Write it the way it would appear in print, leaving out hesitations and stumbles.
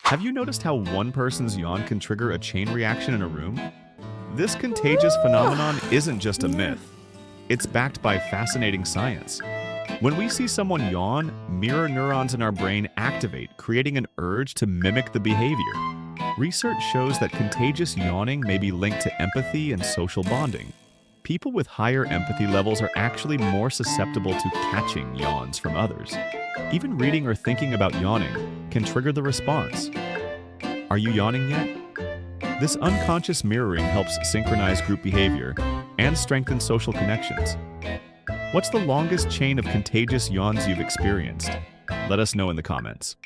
Have you noticed how one person's yawn can trigger a chain reaction in a room? This contagious phenomenon isn't just a myth. It's backed by fascinating science. When we see someone yawn, mirror neurons in our brain activate, creating an urge to mimic the behavior. Research shows that contagious yawning may be linked to empathy and social bonding. People with higher empathy levels are actually more susceptible to catching yawns from others. Even reading or thinking about yawning can trigger the response. Are you yawning yet? This unconscious mirroring helps synchronize group behavior and strengthen social connections. What's the longest chain of contagious yawns you've experienced? Let us know in the comments.